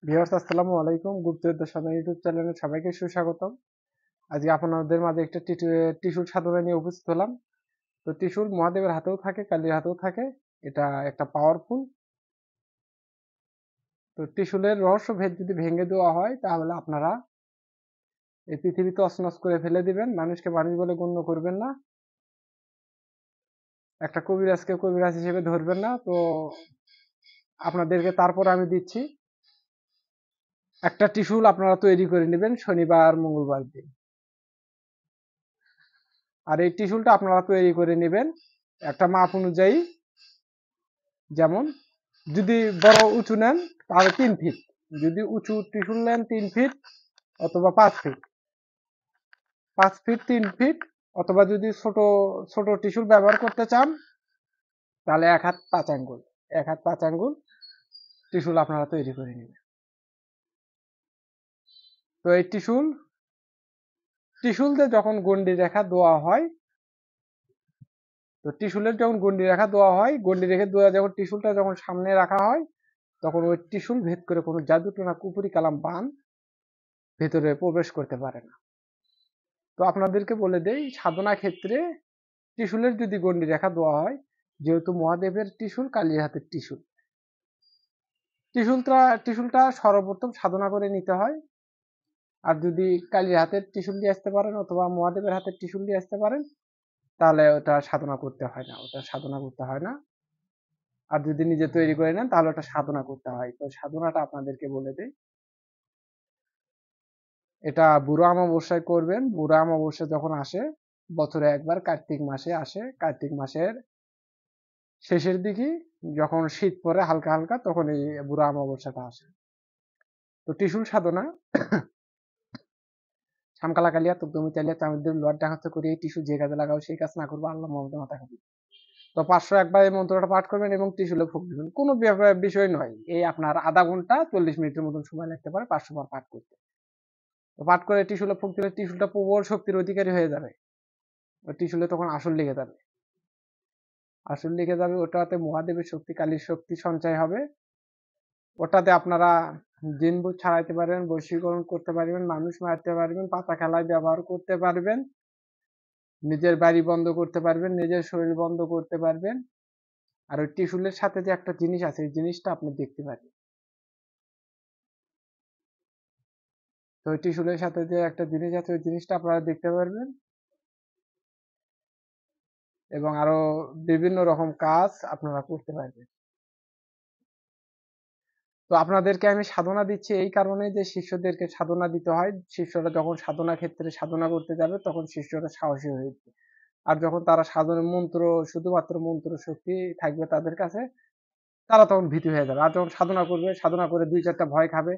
Viewers আসসালামু আলাইকুম। গুপ্তবিদ্যা সাধনা YouTube চ্যানেলে সবাইকে সুস্বাগতম। আজকে আপনাদের মাঝে একটা ত্রিশূল সাধনা নিয়ে উপস্থিত হলাম। তো ত্রিশূল মহাদেবের হাতেও থাকে, কালীর হাতেও থাকে। এটা একটা পাওয়ারফুল। তো ত্রিশূলের রহস্য ভেদ যদি ভেঙে দেওয়া হয় তাহলে আপনারা এই পৃথিবী তছনছ করে ফেলে দিবেন, মানুষকে মানুষ বলে গণ্য করবেন না, একটা কবিরাজকে কবিরাজ হিসেবে ধরবেন না। তো আপনাদেরকে তারপর আমি দিচ্ছি একটা ত্রিশূল আপনারা তৈরি করে নেবেন শনিবার মঙ্গলবার দিন। আর এই ত্রিশূলটা আপনারা তৈরি করে নেবেন একটা মাপ অনুযায়ী। যেমন যদি বড় উঁচু নেন তাহলে 3 ফিট, যদি উঁচু ত্রিশূল নেন 3 ফিট অথবা 5 ফিট, 5 ফিট 3 ফিট, অথবা যদি ছোট ছোট ত্রিশূল ব্যবহার করতে চান তাহলে 1 হাত 5 আঙ্গুল, 1 হাত 5 আঙ্গুল ত্রিশূল আপনারা তৈরি করে নেবেন। তো এই ত্রিশূল দিয়ে যখন গন্ডি রেখা দেওয়া হয়, তো ত্রিশূলের যখন গন্ডি রেখা দেওয়া হয়, গন্ডি রেখে দেওয়া যখন ত্রিশূলটা যখন সামনে রাখা হয়, তখন ওই ত্রিশূল ভেদ করে কোনো জাদুটোনা কুপুরি কালাম বান ভেতরে প্রবেশ করতে পারে না। তো আপনাদেরকে বলে দেই, সাধনা ক্ষেত্রে ত্রিশূলের যদি গন্ডি রেখা দেওয়া হয়, যেহেতু মহাদেবের ত্রিশূল, কালীর হাতের ত্রিশূল, ত্রিশূলটা সর্বপ্রথম সাধনা করে নিতে হয়। আর যদি কালীর হাতের ত্রিশূল দিয়ে আসতে পারেন অথবা মহাদেবের হাতের ত্রিশূল দিয়ে আসতে পারেন তাহলে ওটা সাধনা করতে হয় না, ওটা সাধনা করতে হয় না। আর যদি নিজে তৈরি করে নেন তাহলে ওটা সাধনা করতে হয়। তো সাধনাটা আপনাদেরকে বলে দেই, এটা বুড়ো অমাবস্যায় করবেন। বুড়ো অমাবস্যা যখন আসে, বছরে একবার কার্তিক মাসে আসে, কার্তিক মাসের শেষের দিকে যখন শীত পড়ে হালকা হালকা, তখন এই বুড়ো অমাবস্যাটা আসে। তো ত্রিশূল সাধনা সামকালা কালিয়া তুমি চালিয়া চামিদের লোয়ার ডাকাতে করে এই ত্রিশূল যে কাজে লাগাও সেই কাজ না করবো আল্লাহ মোহাম্মদ মাথা খাবি। তো 501 বার এই মন্ত্রটা পাঠ করবেন এবং ত্রিশূলে ফুঁক দিবেন। কোনো বিষয় নয়, এই আপনার আধা ঘন্টা 40 মিনিটের মতন সময় লাগতে পারে 500 বার পাঠ করতে। তো পাঠ করে ত্রিশূলে ফুঁক দিলে ত্রিশূলটা প্রবল শক্তির অধিকারী হয়ে যাবে। ওই ত্রিশূলে তখন আসল লেগে যাবে, আসল লেগে যাবে। ওটাতে মহাদেবের শক্তি, কালীর শক্তি সঞ্চয় হবে। ওটাতে আপনারা জিন ভূত ছাড়াইতে পারবেন, বশীকরণ করতে পারবেন, মানুষ মারতে পারবেন, পাতা খেলায় ব্যবহার করতে পারবেন, নিজের বাড়ি বন্ধ করতে পারবেন, নিজের শরীর বন্ধ করতে পারবেন। আর ওই ত্রিশূলের সাথে যে একটা জিনিস আছে, এই জিনিসটা আপনি দেখতে পারবেন। তো ওই ত্রিশূলের সাথে যে একটা জিনিস আছে, ওই জিনিসটা আপনারা দেখতে পারবেন। এবং আরো বিভিন্ন রকম কাজ আপনারা করতে পারবেন। তো আপনাদেরকে আমি সাধনা দিচ্ছি এই কারণে যে শিষ্যদেরকে সাধনা দিতে হয়। শিষ্যরা যখন সাধনা ক্ষেত্রে সাধনা করতে যাবে তখন শিষ্যরা সাহসী হয়ে উঠবে। আর যখন তারা সাধনের মন্ত্র, শুধুমাত্র মন্ত্র শক্তি থাকবে তাদের কাছে, তারা তখন ভীতু হয়ে যাবে। আর যখন সাধনা করবে, সাধনা করে 2-4টা ভয় খাবে,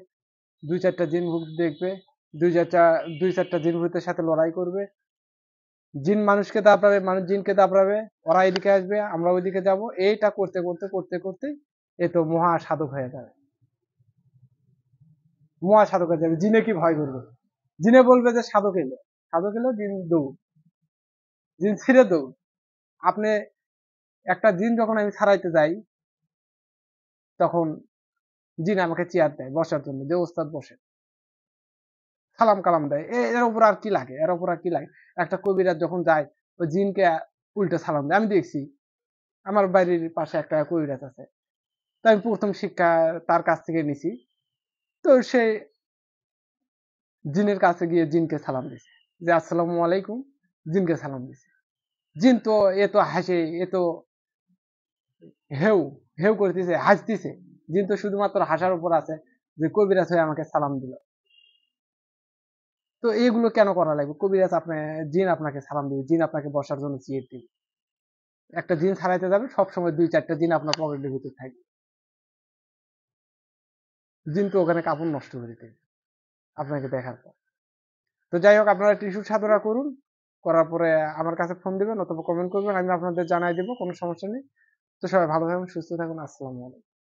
2-4টা জিন ভূত দেখবে, 2-4টা জিন ভূতের সাথে লড়াই করবে, জিন মানুষকে দাপড়াবে, মানুষ জিনকে দাপড়াবে, ওরা এদিকে আসবে আমরা ওইদিকে যাব, এইটা করতে করতে করতে করতে এ তো মহা সাধক হয়ে যাবে, মহা সাধক হয়ে যাবে। জিনে কি ভয় করবে? জিনে বলবে যে সাধক এলো, সাধক এলো, জিন দৌড়, জিন ছিঁড়ে দৌড়। আপনি একটা জিন যখন আমি ছাড়াইতে যাই, তখন জিন আমাকে চেয়ার দেয় বসার জন্য, যে ওস্তাদ বসে, সালাম কালাম দেয়। এর উপর আর কি লাগে, এর উপর আর কি লাগে? একটা কবিরাজ যখন যায় ওই জিনকে উল্টে সালাম দেয়, আমি দেখছি। আমার বাড়ির পাশে একটা কবিরাজ আছে, তো আমি প্রথম শিক্ষা তার কাছ থেকে নিছি। তো সে জিনের কাছে গিয়ে জিনকে সালাম দিছে, যে আসসালামু আলাইকুম, জিনকে সালাম দিছে। জিন তো এ তো হাসে, এ তো হেউ হেউ করতেছে, হাসতেছে। জিন তো শুধুমাত্র হাসার উপর আছে যে কবিরাজ হয়ে আমাকে সালাম দিল। তো এগুলো কেন করা লাগবে? কবিরাজ আপনি, জিন আপনাকে সালাম দিবে, জিন আপনাকে বসার জন্য চেয়ে দিবে। একটা জিন ছাড়াইতে যাবে, সবসময় 2-4টা জিন আপনার পকেটের ভিতরে থাকবে। জিন তো ওখানে কাপড় নষ্ট করে দেবে আপনাকে দেখার পর। তো যাই হোক, আপনারা ত্রিশূল সাধনা করুন, করার পরে আমার কাছে ফোন দিবেন অথবা কমেন্ট করবেন, আমি আপনাদের জানাই দেবো, কোনো সমস্যা নেই। তো সবাই ভালো থাকুন, সুস্থ থাকুন। আসসালামু আলাইকুম।